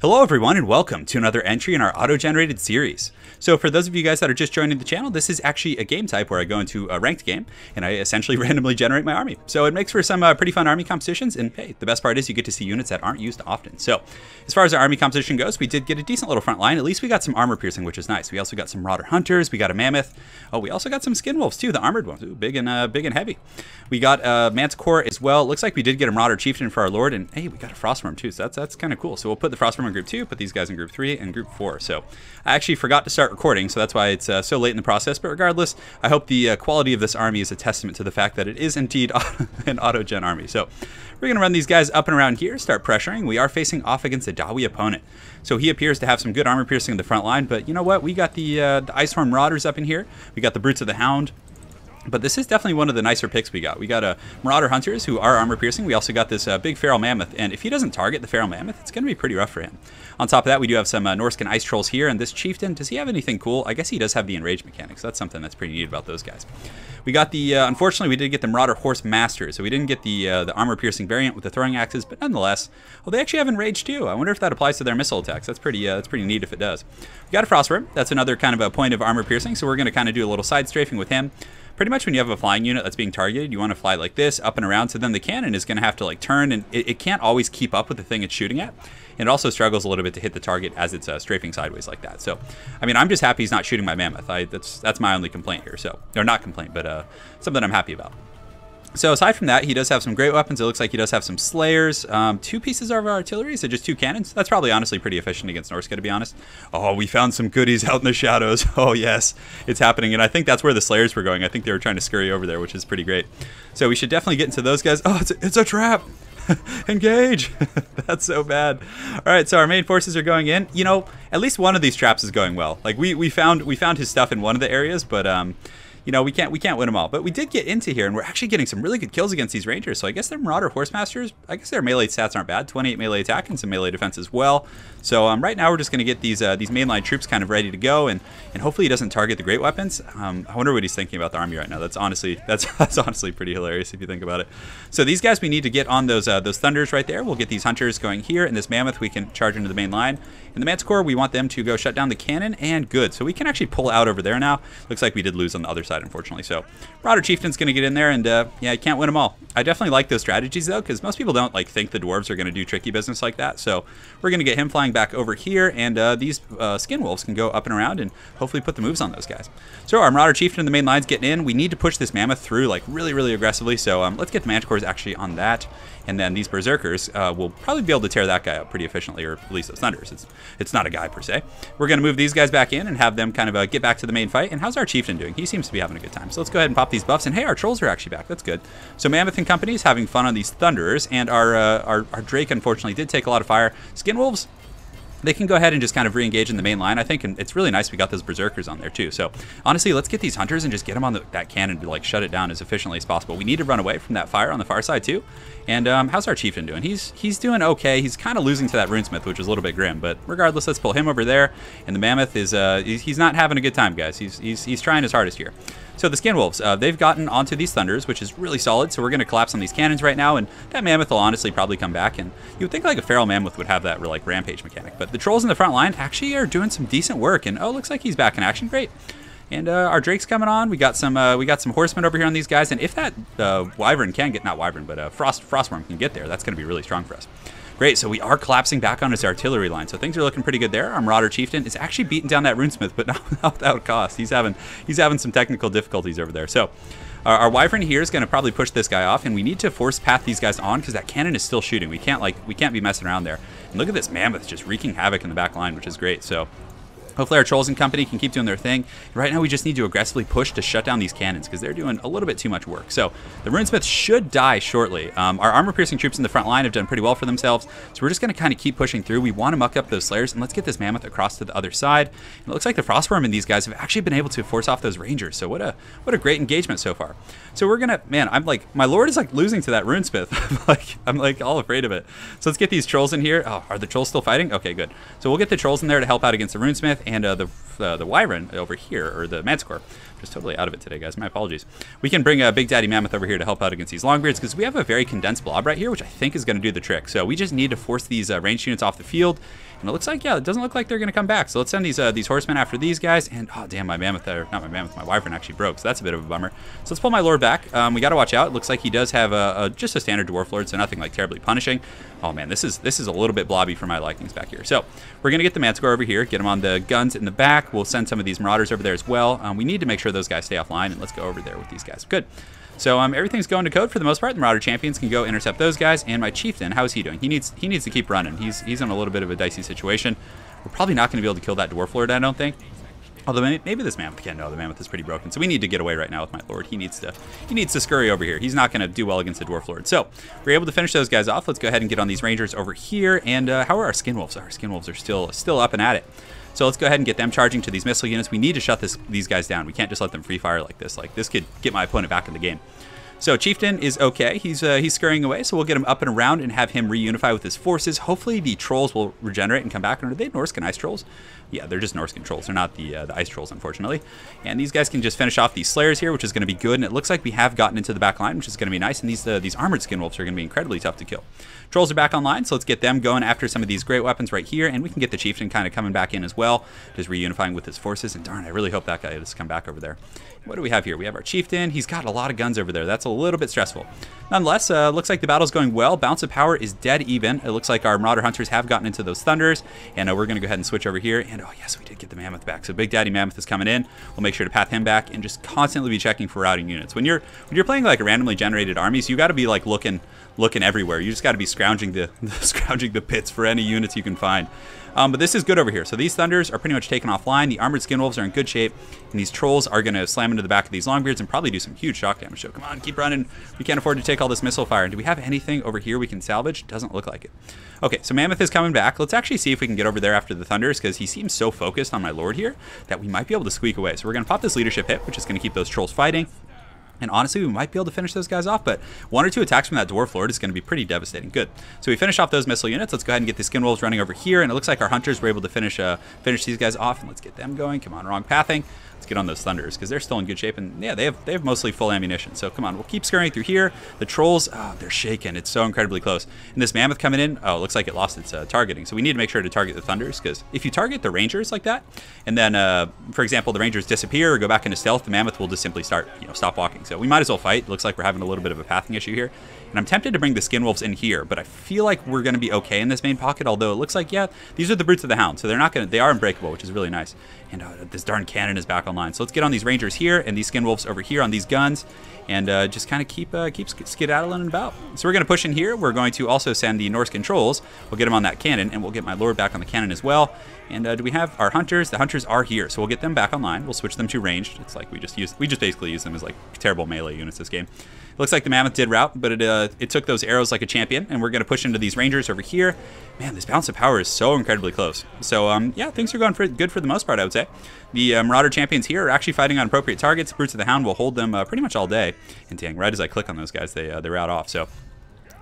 Hello everyone and welcome to another entry in our auto-generated series. So for those of you guys that are just joining the channel, this is actually a game type where I go into a ranked game and I essentially randomly generate my army. So it makes for some pretty fun army competitions, and hey, the best part is you get to see units that aren't used often. So as far as our army composition goes, we did get a decent little front line. At least we got some armor piercing, which is nice. We also got some Marauder Hunters, we got a Mammoth. Oh, we also got some Skin Wolves too, the armored ones. Ooh, big and heavy. We got Manticore as well. It looks like we did get a Marauder Chieftain for our Lord, and hey, we got a Frostworm too, so that's kind of cool. So we'll put the Frostworm in group 2, put these guys in group 3 and group 4. So I actually forgot to start recording, so that's why it's so late in the process. But regardless, I hope the quality of this army is a testament to the fact that it is indeed an auto-gen army. So we're going to run these guys up and around here, start pressuring. We are facing off against a Dawi opponent. So he appears to have some good armor piercing in the front line, but you know what? We got the Icehorn Marauders up in here. We got the Brutes of the Hound. But this is definitely one of the nicer picks we got. We got Marauder Hunters who are armor piercing. We also got this big Feral Mammoth, and if he doesn't target the Feral Mammoth, it's going to be pretty rough for him. On top of that, we do have some Norscan Ice Trolls here, and this Chieftain, does he have anything cool? I guess he does have the Enrage mechanics. That's something that's pretty neat about those guys. We got the, unfortunately, we did get the Marauder Horse Master, so we didn't get the armor piercing variant with the throwing axes, but nonetheless, well, they actually have Enrage too. I wonder if that applies to their missile attacks. That's pretty neat if it does. We got a Frostworm. That's another kind of a point of armor piercing, so we're going to kind of do a little side strafing with him. Pretty much when you have a flying unit that's being targeted, you want to fly like this, up and around, so then the cannon is going to have to like turn, and it can't always keep up with the thing it's shooting at. And it also struggles a little bit to hit the target as it's strafing sideways like that. So, I mean, I'm just happy he's not shooting my Mammoth. That's my only complaint here. So, or not complaint, but something I'm happy about. So aside from that, he does have some great weapons. It looks like he does have some Slayers, 2 pieces of artillery, so just 2 cannons. That's probably honestly pretty efficient against Norsca, to be honest. Oh, we found some goodies out in the shadows. Oh yes, it's happening, and I think that's where the Slayers were going. I think they were trying to scurry over there, which is pretty great. So we should definitely get into those guys. Oh, it's a trap. Engage. That's so bad. All right, so our main forces are going in. You know, at least one of these traps is going well. Like we found his stuff in one of the areas, but you know, we can't win them all. But we did get into here, and we're actually getting some really good kills against these Rangers. So I guess they're Marauder Horsemasters. I guess their melee stats aren't bad. 28 melee attack and some melee defense as well. So right now we're just going to get these mainline troops kind of ready to go, and hopefully he doesn't target the great weapons. I wonder what he's thinking about the army right now. That's honestly pretty hilarious if you think about it. So these guys we need to get on those Thunders right there. We'll get these Hunters going here, and this Mammoth we can charge into the main line. And the Manticore, we want them to go shut down the cannon, and good. So we can actually pull out over there now. Looks like we did lose on the other side, unfortunately. So Marauder Chieftain's going to get in there, and yeah, I can't win them all. I definitely like those strategies though, because most people don't like think the Dwarves are going to do tricky business like that. So we're going to get him flying back over here, and these Skin Wolves can go up and around and hopefully put the moves on those guys. So our Marauder Chieftain in the main line's getting in. We need to push this Mammoth through like really aggressively. So let's get the Manticores actually on that. And then these Berserkers will probably be able to tear that guy up pretty efficiently, or at least those Thunders. It's not a guy per se. We're going to move these guys back in and have them kind of get back to the main fight. And how's our Chieftain doing? He seems to be having a good time. So let's go ahead and pop these buffs. And hey, our Trolls are actually back. That's good. So Mammoth and company is having fun on these Thunderers. And our Drake, unfortunately, did take a lot of fire. Skin Wolves, they can go ahead and just kind of re-engage in the main line, I think, and it's really nice we got those Berserkers on there too. So honestly, let's get these Hunters and just get them on that cannon to like shut it down as efficiently as possible. We need to run away from that fire on the far side too. And how's our Chieftain doing? He's doing okay. He's kind of losing to that Runesmith, which is a little bit grim, but regardless, let's pull him over there. And the Mammoth is he's not having a good time, guys. He's trying his hardest here. So the Skin Wolves, they've gotten onto these Thunders, which is really solid. So we're going to collapse on these cannons right now, and that Mammoth will honestly probably come back. And you would think like a Feral Mammoth would have that like rampage mechanic, but the Trolls in the front line actually are doing some decent work. And oh, looks like he's back in action. Great. And our Drake's coming on. We got some horsemen over here on these guys. And if that Wyvern can get, not Wyvern, but Frostworm can get there, that's going to be really strong for us. Great, so we are collapsing back on his artillery line, so things are looking pretty good there. Our Marauder Chieftain is actually beating down that Runesmith, but not without cost. He's having some technical difficulties over there. So our Wyvern here is going to probably push this guy off, and we need to force path these guys on because that cannon is still shooting. We can't be messing around there. And look at this Mammoth just wreaking havoc in the back line, which is great. So hopefully our Trolls and company can keep doing their thing. Right now we just need to aggressively push to shut down these cannons because they're doing a little bit too much work. So the Runesmith should die shortly. Our armor-piercing troops in the front line have done pretty well for themselves. So we're just going to kind of keep pushing through. We want to muck up those Slayers, and let's get this Mammoth across to the other side. And it looks like the Frostworm and these guys have actually been able to force off those Rangers. So what a great engagement so far. So we're going to, man, I'm like, my Lord is like losing to that Runesmith. I'm like all afraid of it. So let's get these Trolls in here. Oh, are the Trolls still fighting? Okay, good. So we'll get the Trolls in there to help out against the Runesmith. Mammoth and the Wyvern over here, or the Manticore. Just totally out of it today, guys. My apologies. We can bring Big Daddy Mammoth over here to help out against these Longbeards because we have a very condensed blob right here, which I think is going to do the trick. So we just need to force these ranged units off the field. And it looks like, yeah, it doesn't look like they're going to come back. So let's send these horsemen after these guys. And, oh, damn, my Mammoth, not my Mammoth, my Wyvern actually broke. So that's a bit of a bummer. So let's pull my Lord back. We got to watch out. It looks like he does have just a standard Dwarf Lord, so nothing like terribly punishing. Oh, man, this is a little bit blobby for my likings back here. So we're going to get the Manticore over here, get him on the guns in the back. We'll send some of these Marauders over there as well. We need to make sure those guys stay offline, and let's go over there with these guys. Good. So everything's going to code for the most part. The Marauder champions can go intercept those guys. And my Chieftain, how is he doing? He needs to keep running. He's in a little bit of a dicey situation. We're probably not going to be able to kill that Dwarf Lord, I don't think. Although maybe this Mammoth can. No, the Mammoth is pretty broken. So we need to get away right now with my Lord. He needs to scurry over here. He's not going to do well against the Dwarf Lord. So we're able to finish those guys off. Let's go ahead and get on these Rangers over here. And how are our Skinwolves? Our Skinwolves are still up and at it. So let's go ahead and get them charging to these missile units. We need to shut these guys down. We can't just let them free fire like this. Like, this could get my opponent back in the game. So Chieftain is okay. He's scurrying away, so we'll get him up and around and have him reunify with his forces. Hopefully the trolls will regenerate and come back. And are they Norscan ice trolls? Yeah, they're just Norscan trolls. They're not the ice trolls, unfortunately. And these guys can just finish off these Slayers here, which is going to be good. And it looks like we have gotten into the back line, which is going to be nice. And these armored Skinwolves are going to be incredibly tough to kill. Trolls are back online, so let's get them going after some of these great weapons right here. And we can get the Chieftain kind of coming back in as well, just reunifying with his forces. And darn, I really hope that guy does come back over there. What do we have here? We have our Chieftain. He's got a lot of guns over there. That's a little bit stressful. Nonetheless, looks like the battle's going well. Bounce of power is dead even. It looks like our Marauder Hunters have gotten into those Thunders. And we're going to go ahead and switch over here. And, oh, yes, we did get the Mammoth back. So Big Daddy Mammoth is coming in. We'll make sure to path him back and just constantly be checking for routing units. When you're playing like a randomly generated armies, you got to be like looking everywhere. You just got to be scrounging the pits for any units you can find. But this is good over here. So these Thunders are pretty much taken offline. The Armored Skinwolves are in good shape. And these Trolls are going to slam into the back of these Longbeards and probably do some huge shock damage. So come on, keep running. We can't afford to take all this missile fire. And do we have anything over here we can salvage? Doesn't look like it. Okay, so Mammoth is coming back. Let's actually see if we can get over there after the Thunders, because he seems so focused on my Lord here that we might be able to squeak away. So we're going to pop this leadership hit, which is going to keep those Trolls fighting. And honestly, we might be able to finish those guys off, but 1 or 2 attacks from that Dwarf Lord is going to be pretty devastating. Good. So we finish off those missile units. Let's go ahead and get the Skinwolves running over here. And it looks like our Hunters were able to finish these guys off. And let's get them going. Come on, wrong pathing. Let's get on those Thunders, because they're still in good shape. And yeah, they have mostly full ammunition. So come on, we'll keep scurrying through here. The Trolls, oh, they're shaking. It's so incredibly close. And this Mammoth coming in, oh, it looks like it lost its targeting. So we need to make sure to target the Thunders, because if you target the Rangers like that, and then, for example, the Rangers disappear or go back into stealth, the Mammoth will just simply stop walking. So we might as well fight. It looks like we're having a little bit of a pathing issue here. And I'm tempted to bring the Skinwolves in here, but I feel like we're going to be okay in this main pocket, although it looks like, yeah, these are the Brutes of the Hound, so they are unbreakable, which is really nice. And this darn cannon is back online. So let's get on these Rangers here and these Skinwolves over here on these guns, and just kind of keep skedaddling about. So we're going to push in here. We're going to also send the Norscan Trolls. We'll get them on that cannon, and we'll get my Lord back on the cannon as well. And do we have our Hunters? The Hunters are here, so we'll get them back online. We'll switch them to ranged. It's like we just basically use them as like terrible melee units this game. It looks like the Mammoth did rout, but it took those arrows like a champion, and we're going to push into these Rangers over here. Man, this bounce of power is so incredibly close. So, yeah, things are going good for the most part, I would say. The Marauder champions here are actually fighting on appropriate targets. Brutes of the Hound will hold them pretty much all day. And dang, right as I click on those guys, they rout off. So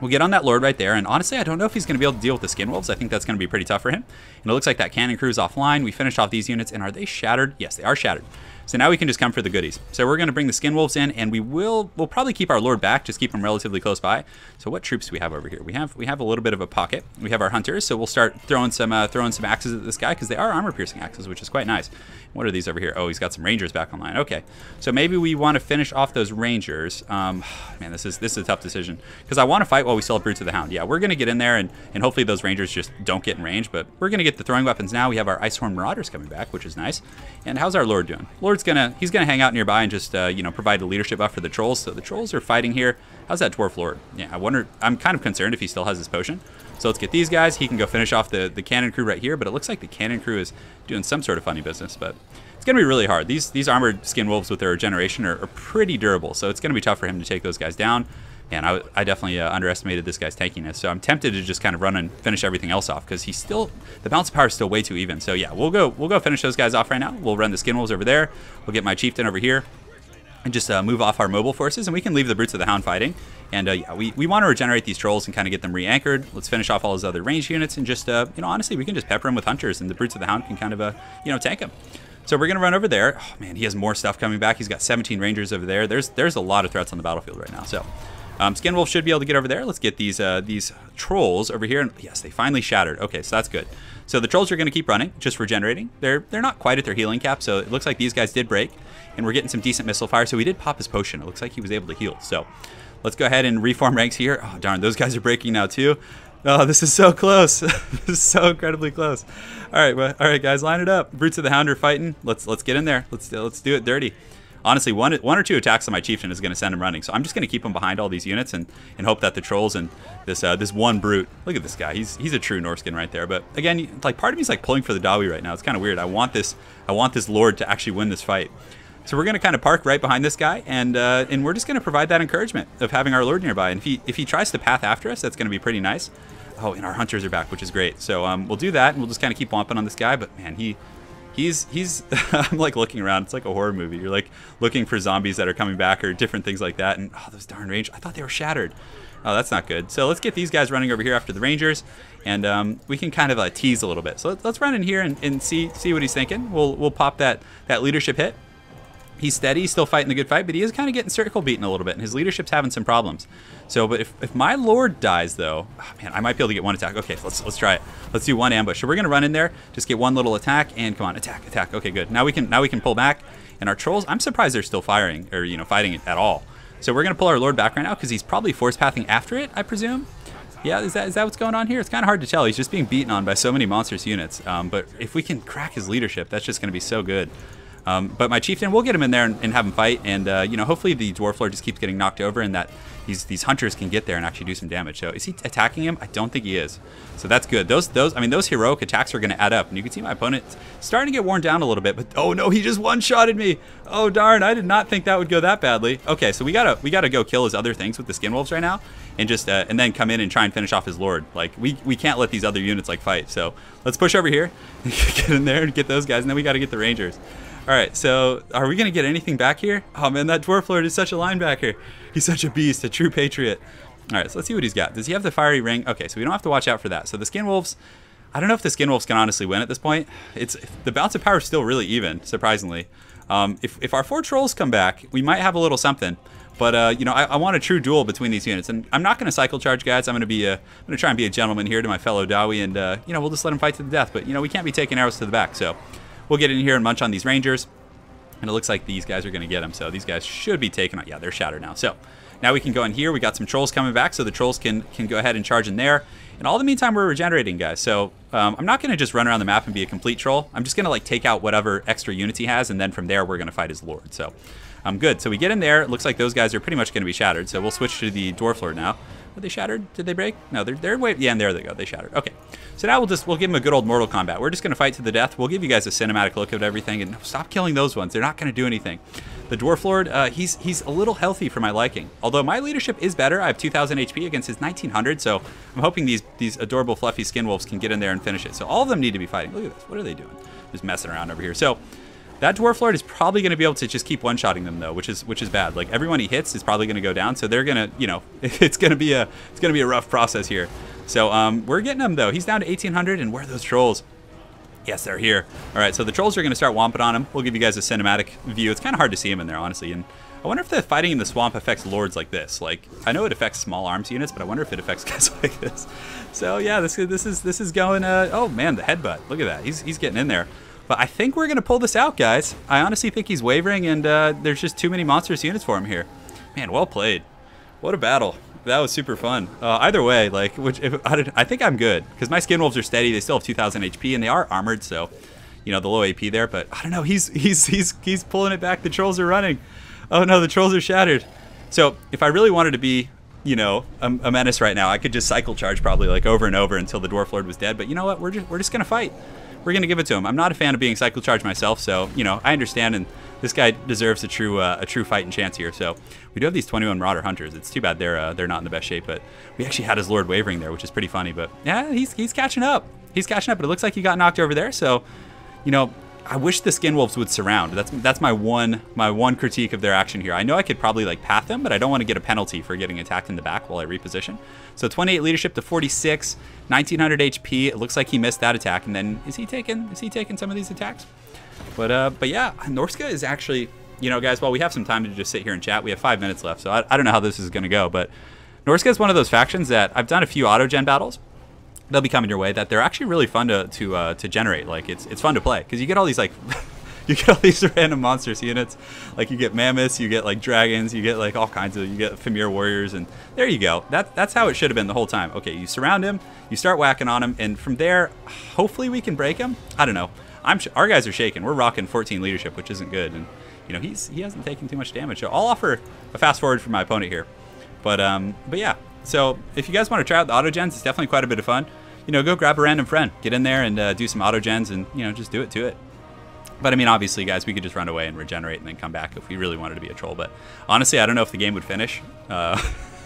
we'll get on that Lord right there, and honestly, I don't know if he's going to be able to deal with the Skinwolves. I think that's going to be pretty tough for him. And it looks like that cannon crew is offline. We finished off these units, and are they shattered? Yes, they are shattered. So now we can just come for the goodies. So we're going to bring the Skinwolves in, and we'll probably keep our Lord back, just keep him relatively close by. So what troops do we have over here? We have a little bit of a pocket. We have our Hunters, so we'll start throwing some axes at this guy, because they are armor-piercing axes, which is quite nice. What are these over here? Oh, he's got some Rangers back online. Okay, so maybe we want to finish off those Rangers. Man, this is a tough decision, because I want to fight while we still have Brutes of the Hound. Yeah, we're going to get in there, and hopefully those Rangers just don't get in range, but we're going to get the throwing weapons now. We have our Icehorn Marauders coming back, which is nice. And how's our Lord doing? Lord's he's gonna hang out nearby and just provide a leadership buff for the Trolls. So the Trolls are fighting here. How's that Dwarf Lord? Yeah, I'm kind of concerned if he still has his potion. So let's get these guys. He can go finish off the cannon crew right here, but it looks like the cannon crew is doing some sort of funny business, but it's going to be really hard. These armored Skinwolves with their regeneration are pretty durable, so it's going to be tough for him to take those guys down. And I definitely underestimated this guy's tankiness, so I'm tempted to just kind of run and finish everything else off, because the bounce of power is still way too even. So yeah, we'll go finish those guys off right now. We'll run the Skinwolves over there. We'll get my Chieftain over here and just move off our mobile forces, and we can leave the Brutes of the Hound fighting. And yeah, we want to regenerate these trolls and kind of get them re-anchored. Let's finish off all his other ranged units and just, you know, honestly, we can just pepper him with hunters and the Brutes of the Hound can kind of, you know, tank him. So we're going to run over there. Oh, man, he has more stuff coming back. He's got 17 rangers over there. There's a lot of threats on the battlefield right now. So Skinwolf should be able to get over there. Let's get these trolls over here. And yes, they finally shattered. Okay, so that's good. So the trolls are going to keep running, just regenerating. They're not quite at their healing cap, so it looks like these guys did break. And we're getting some decent missile fire. So we did pop his potion. It looks like he was able to heal. So let's go ahead and reform ranks here. Oh, darn, those guys are breaking now too. Oh, this is so close. This is so incredibly close. All right, guys, line it up. Brutes of the Hound are fighting. Let's get in there. Let's do it dirty. Honestly, one or two attacks on my chieftain is going to send him running. So I'm just going to keep him behind all these units and hope that the trolls and this one brute. Look at this guy. He's a true Norscan right there. But again, like part of me is like pulling for the Dawi right now. It's kind of weird. I want this Lord to actually win this fight. So we're going to kind of park right behind this guy, and we're just going to provide that encouragement of having our Lord nearby. And if he tries to path after us, that's going to be pretty nice. Oh, and our hunters are back, which is great. So we'll do that, and we'll just kind of keep womping on this guy. But man, he's I'm like looking around. It's like a horror movie. You're like looking for zombies that are coming back or different things like that. And oh, those darn rangers! I thought they were shattered. Oh, that's not good. So let's get these guys running over here after the rangers, and we can kind of tease a little bit. So let's run in here and see what he's thinking. We'll pop that leadership hit. He's steady, he's still fighting the good fight, but he is kind of getting circle beaten a little bit, and his leadership's having some problems. So, but if my Lord dies, though, oh, man, I might be able to get one attack. Okay, let's try it. Let's do one ambush. So we're gonna run in there, just get one little attack, and come on, attack. Okay, good. Now we can pull back, and our trolls. I'm surprised they're still firing or fighting it at all. So we're gonna pull our Lord back right now because he's probably force pathing after it, I presume. Yeah, is that what's going on here? It's kind of hard to tell. He's just being beaten on by so many monstrous units. But if we can crack his leadership, that's just gonna be so good. But my chieftain, we'll get him in there and have him fight, and hopefully the dwarf lord just keeps getting knocked over, and that these hunters can get there and actually do some damage. So is he attacking him? I don't think he is. So that's good. Those heroic attacks are going to add up, and you can see my opponent starting to get worn down a little bit. But oh no, he just one-shotted me. Oh darn, I did not think that would go that badly. Okay, so we gotta go kill his other things with the skinwolves right now, and just and then come in and try and finish off his lord. Like we can't let these other units fight. So let's push over here, get in there and get those guys, and then we got to get the rangers. All right, so are we going to get anything back here? Oh, man, that Dwarf Lord is such a linebacker. He's such a beast, a true patriot. All right, so let's see what he's got. Does he have the fiery ring? Okay, so we don't have to watch out for that. So the Skinwolves, I don't know if the Skinwolves can honestly win at this point. The balance of power is still really even, surprisingly. If our 4 trolls come back, we might have a little something. But, I want a true duel between these units. And I'm not going to cycle charge, guys. I'm going to try and be a gentleman here to my fellow Dawi. And, we'll just let them fight to the death. But, we can't be taking arrows to the back. So we'll get in here and munch on these rangers. And it looks like these guys are going to get them. So these guys should be taken out. Yeah, they're shattered now. So now we can go in here. We got some trolls coming back. So the trolls can go ahead and charge in there. And all the meantime, we're regenerating, guys. So I'm not going to just run around the map and be a complete troll. I'm just going to take out whatever extra units he has. And then from there, we're going to fight his lord. So I'm good. So we get in there. It looks like those guys are pretty much going to be shattered. So we'll switch to the dwarf lord now. Are they shattered? Did they break? No, they're way, yeah, and there they go. They shattered. Okay. So now we'll give them a good old Mortal Kombat. We're just going to fight to the death. We'll give you guys a cinematic look at everything, and stop killing those ones. They're not going to do anything. The Dwarf Lord, he's a little healthy for my liking. Although my leadership is better. I have 2,000 HP against his 1,900, so I'm hoping these adorable fluffy skin wolves can get in there and finish it. So all of them need to be fighting. Look at this. What are they doing? Just messing around over here. So that Dwarf Lord is probably going to be able to just keep one-shotting them, though, which is bad. Like, everyone he hits is probably going to go down, so they're going to, it's going to be a rough process here. So we're getting him, though. He's down to 1,800, and where are those trolls? Yes, they're here. All right, so the trolls are going to start womping on him. We'll give you guys a cinematic view. It's kind of hard to see him in there, honestly, and I wonder if the fighting in the swamp affects lords like this. Like, I know it affects small arms units, but I wonder if it affects guys like this. So yeah, this is going. Oh man, the headbutt. Look at that. He's getting in there. But I think we're gonna pull this out, guys. I honestly think he's wavering, and there's just too many monstrous units for him here. Man, well played. What a battle. That was super fun. Either way, like, I think I'm good because my skin wolves are steady. They still have 2,000 HP, and they are armored, so the low AP there. But I don't know. He's pulling it back. The trolls are running. Oh no, the trolls are shattered. So if I really wanted to be, a menace right now, I could just cycle charge probably like over and over until the Dwarf Lord was dead. But you know what? We're just gonna fight. We're gonna give it to him. I'm not a fan of being cycle charged myself, so I understand, and this guy deserves a true fight and chance here. So we do have these 21 Marauder Hunters. It's too bad they're not in the best shape, but we actually had his Lord wavering there, which is pretty funny. But yeah, he's catching up. He's catching up, but it looks like he got knocked over there. So I wish the Skin Wolves would surround. That's my one critique of their action here. I know I could probably like path them, but I don't want to get a penalty for getting attacked in the back while I reposition. So 28 leadership to 46, 1900 HP. It looks like he missed that attack. And then is he taking some of these attacks? But yeah, Norsca is actually, you know, guys, while we have some time to just sit here and chat, we have 5 minutes left. So I don't know how this is going to go, but Norsca is one of those factions that I've done a few auto-gen battles. They'll be coming your way that they're actually really fun to generate. Like it's fun to play because you get all these like you get all these random monstrous units. Like you get mammoths, you get like dragons, you get like all kinds of, you get Famir warriors, and there you go. That's how it should have been the whole time. Okay, you surround him, you start whacking on him, and from there, hopefully we can break him. I don't know. Our guys are shaking. We're rocking 14 leadership, which isn't good, and you know he hasn't taken too much damage. So I'll offer a fast forward for my opponent here. But yeah. So if you guys want to try out the auto gens, it's definitely quite a bit of fun. You know, go grab a random friend, get in there and do some auto gens, and you know, just do it. But I mean, obviously, guys, we could just run away and regenerate and then come back if we really wanted to be a troll. But honestly, I don't know if the game would finish.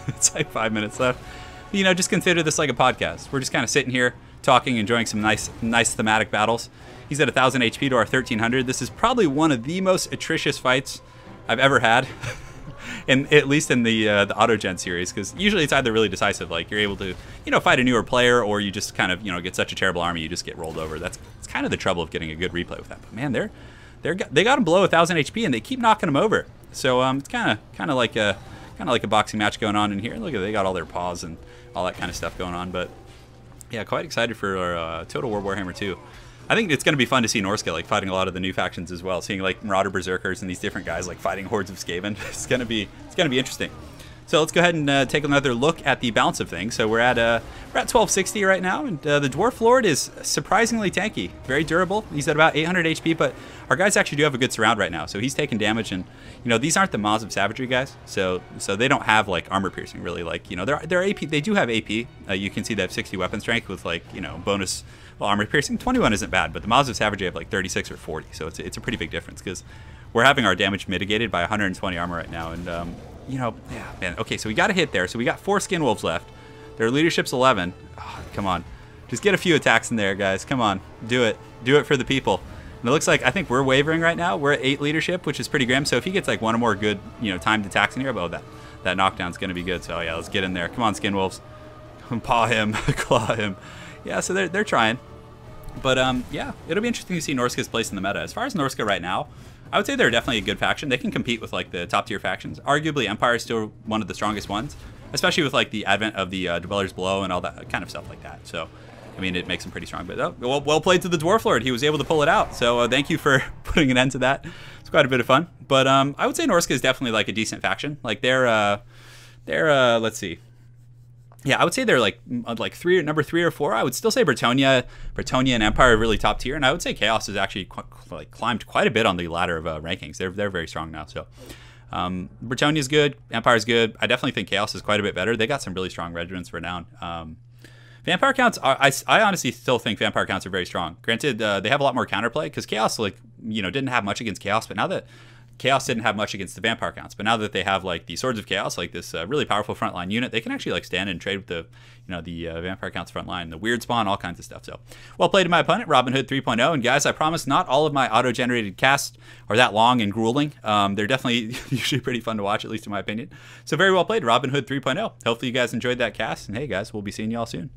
It's like 5 minutes left. You know, just consider this like a podcast. We're just kind of sitting here talking, enjoying some nice thematic battles. He's at 1,000 HP to our 1,300. This is probably one of the most atrocious fights I've ever had. And at least in the auto-gen series, because usually it's either really decisive, like you're able to, you know, fight a newer player, or you just kind of, you know, get such a terrible army you just get rolled over. It's kind of the trouble of getting a good replay with that. But man, they got him below 1,000 HP and they keep knocking him over. So it's kind of like a boxing match going on in here. Look at, they got all their paws and all that kind of stuff going on. But yeah, quite excited for our Total War Warhammer 2. I think it's going to be fun to see Norsca like fighting a lot of the new factions as well, seeing like Marauder Berserkers and these different guys like fighting hordes of Skaven. It's going to be interesting. So let's go ahead and take another look at the balance of things. So we're at 1260 right now, and the Dwarf Lord is surprisingly tanky, very durable. He's at about 800 HP, but our guys actually do have a good surround right now. So he's taking damage, and you know, these aren't the Maws of Savagery guys, so they don't have like armor piercing really. Like, you know, they're AP. They do have AP. You can see they have 60 weapon strength with like, you know, bonus. Well, armor piercing 21 isn't bad, but the Maws of Savagery have like 36 or 40, so it's a pretty big difference because we're having our damage mitigated by 120 armor right now, and you know, yeah, man. Okay, so we got a hit there. So we got 4 Skin Wolves left. Their leadership's 11. Oh, come on, just get a few attacks in there, guys. Come on, do it for the people. And it looks like I think we're wavering right now. We're at 8 leadership, which is pretty grim. So if he gets like one or more good, you know, timed attacks in here, oh, that knockdown's gonna be good. So yeah, let's get in there. Come on, Skin Wolves, paw him, claw him. Yeah, so they're trying. But yeah, it'll be interesting to see Norsca's place in the meta. As far as Norsca right now, I would say they're definitely a good faction. They can compete with like the top tier factions. Arguably, Empire is still one of the strongest ones, especially with like the advent of the Dwellers Below and all that kind of stuff like that. So, I mean, it makes them pretty strong. But well played to the Dwarf Lord. He was able to pull it out. So thank you for putting an end to that. It's quite a bit of fun. But I would say Norsca is definitely like a decent faction. Like they're let's see. Yeah, I would say they're like number 3 or 4. I would still say Bretonnia and Empire are really top tier, and I would say Chaos has actually climbed quite a bit on the ladder of rankings. They're very strong now. So Bretonnia's good, Empire's good. I definitely think Chaos is quite a bit better. They got some really strong regiments renowned. Vampire counts, I honestly still think Vampire counts are very strong. Granted, they have a lot more counterplay because Chaos, like, you know, didn't have much against Chaos, but now that Chaos didn't have much against the Vampire counts, but now that they have like the Swords of Chaos, like this really powerful frontline unit, they can actually like stand and trade with the, you know, the Vampire counts frontline, the weird spawn, all kinds of stuff. So well played to my opponent, Robin Hood 3.0. And guys, I promise not all of my auto-generated casts are that long and grueling. They're definitely usually pretty fun to watch, at least in my opinion. So very well played, Robin Hood 3.0. Hopefully you guys enjoyed that cast, and hey guys, we'll be seeing you all soon.